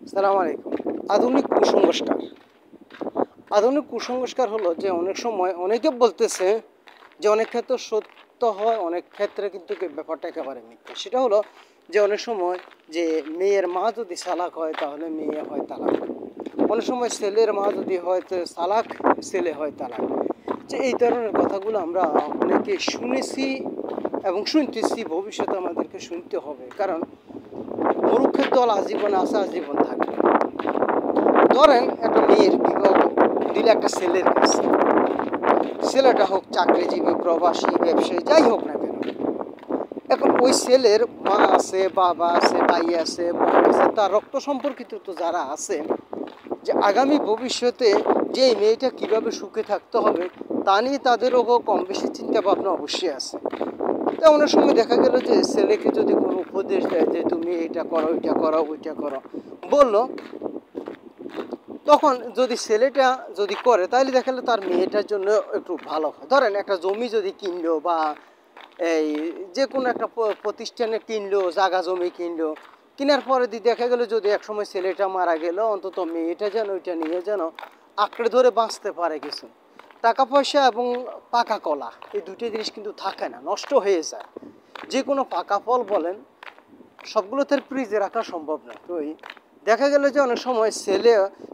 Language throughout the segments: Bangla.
আসসালামু আলাইকুম। আধুনিক কুসংস্কার। আধুনিক কুসংস্কার হলো যে অনেক সময় অনেকে বলতেছে যে অনেক ক্ষেত্রে সত্য হয়, অনেক ক্ষেত্রে কিন্তু ব্যাপারটা একেবারে মিথ্যা। সেটা হলো যে অনেক সময় যে মেয়ের মা যদি চালাক হয় তাহলে মেয়ে হয় তালাক। অনেক সময় ছেলের মা যদি হয় তো চালাক, ছেলে হয় তালাক। যে এই ধরনের কথাগুলো আমরা অনেকে শুনেছি এবং শুনতেছি, ভবিষ্যতে আমাদেরকে শুনতে হবে। কারণ মরুক্ষের দল আজীবন আছে, আজীবন থাকবে। ধরেন একটা মেয়ের বিবাহ দিলে একটা ছেলের কাছে, ছেলেটা হোক চাকরিজীবী, প্রবাসী, ব্যবসায়ী, যাই হোক না কেন, এখন ওই ছেলের মা আছে, বাবা আছে, ভাই আছে, বোন আছে, তার রক্ত সম্পর্কিত তো যারা আছে, যে আগামী ভবিষ্যতে যে এই মেয়েটা কীভাবে সুখে থাকতে হবে তা নিয়ে তাদেরও কম বেশি চিন্তা ভাবনা অবশ্যই আছে। তো অনেক সময় দেখা গেল যে ছেলেকে যদি কোনো উপদেশ দেয় যে তুমি এটা করো, ওইটা করো, ওইটা করো বললো, তখন যদি ছেলেটা যদি করে তাহলে দেখা গেলো তার মেয়েটার জন্য একটু ভালো হয়। ধরেন একটা জমি যদি কিনলো বা এই যে কোনো একটা প্রতিষ্ঠানে কিনলো, জায়গা জমি কিনলো, কেনার পরে দেখা গেলো যদি একসময় ছেলেটা মারা গেল, অন্তত মেয়েটা যেন ওইটা নিয়ে যেন আঁকড়ে ধরে বাঁচতে পারে কিছু। টাকা পয়সা এবং পাকা কলা এই দুটো জিনিস কিন্তু থাকে না, নষ্ট হয়ে যায়। যে কোনো পাকা ফল বলেন, সবগুলো তো ফ্রিজে রাখা সম্ভব না। তো দেখা গেল যে অনেক সময়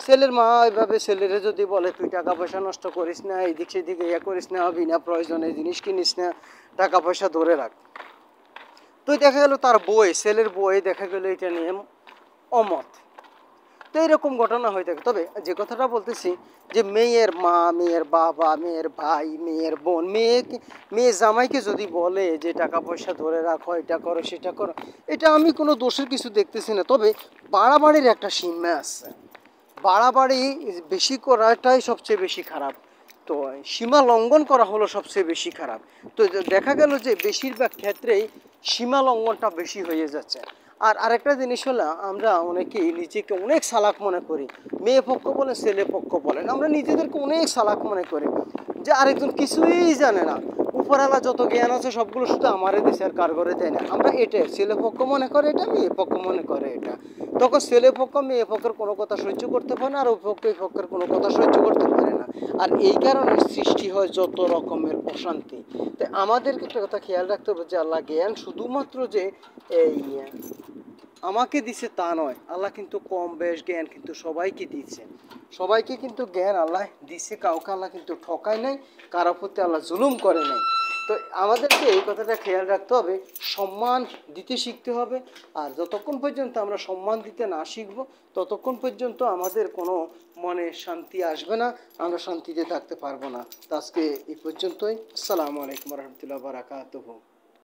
ছেলের মা এইভাবে ছেলেরে যদি বলে তুই টাকা পয়সা নষ্ট করিস না, এদিক সেদিকে ইয়ে করিস না, বিনা প্রয়োজনে জিনিস কিনিস না, টাকা পয়সা ধরে রাখ। তো দেখা গেল তার বই, ছেলের বই দেখা গেল এটা নিয়ে অমত। তো এইরকম ঘটনা হয়ে থাকে। তবে যে কথাটা বলতেছি যে মেয়ের মা, মেয়ের বাবা, মেয়ের ভাই, মেয়ের বোন, মেয়ে জামাইকে যদি বলে যে টাকা পয়সা ধরে রাখো, এটা করো, সেটা করো, এটা আমি কোনো দোষের কিছু দেখতেছি না। তবে বাড়াবাড়ির একটা সীমা আছে। বাড়াবাড়ি বেশি করাটাই সবচেয়ে বেশি খারাপ। তো সীমা লঙ্ঘন করা হলো সবচেয়ে বেশি খারাপ। তো দেখা গেল যে বেশিরভাগ ক্ষেত্রেই সীমা লঙ্ঘনটা বেশি হয়ে যাচ্ছে। আর আরেকটা জিনিস হলো, আমরা অনেকেই নিজেকে অনেক চালাক মনে করি। মেয়ে পক্ষ বলেন, ছেলে পক্ষ বলেন, আমরা নিজেদেরকে অনেক চালাক মনে করি যে আরেকজন কিছুই জানে না, উপরওয়ালা যত জ্ঞান আছে সবগুলো শুধু আমারে দেশের কারগরে দেয় না। আমরা এটা ছেলে পক্ষ মনে করে, এটা মেয়ে পক্ষ মনে করে এটা। তখন ছেলে পক্ষ মেয়ে পক্ষের কোনো কথা সহ্য করতে পারে না, আর ওই পক্ষ এই পক্ষের কোনো কথা সহ্য করতে পারে না। আর এই কারণে সৃষ্টি হয় যত রকমের অশান্তি। তাই আমাদেরকে একটা কথা খেয়াল রাখতে হবে যে আল্লাহ জ্ঞান শুধুমাত্র যে এই আমাকে দিছে তা নয়, আল্লাহ কিন্তু কম বেশ জ্ঞান কিন্তু সবাইকে দিচ্ছে। সবাইকে কিন্তু জ্ঞান আল্লাহ দিছে, কাউকে আল্লাহ কিন্তু ঠকায় নাই, কারো প্রতি আল্লাহ জুলুম করে নাই। তো আমাদেরকে এই কথাটা খেয়াল রাখতে হবে, সম্মান দিতে শিখতে হবে। আর যতক্ষণ পর্যন্ত আমরা সম্মান দিতে না শিখবো ততক্ষণ পর্যন্ত আমাদের কোনো মনে শান্তি আসবে না, আমরা শান্তিতে থাকতে পারবো না। তো আজকে এই পর্যন্তই। আসসালামু আলাইকুম রহমতুল্লাহ বারাকাতুহু।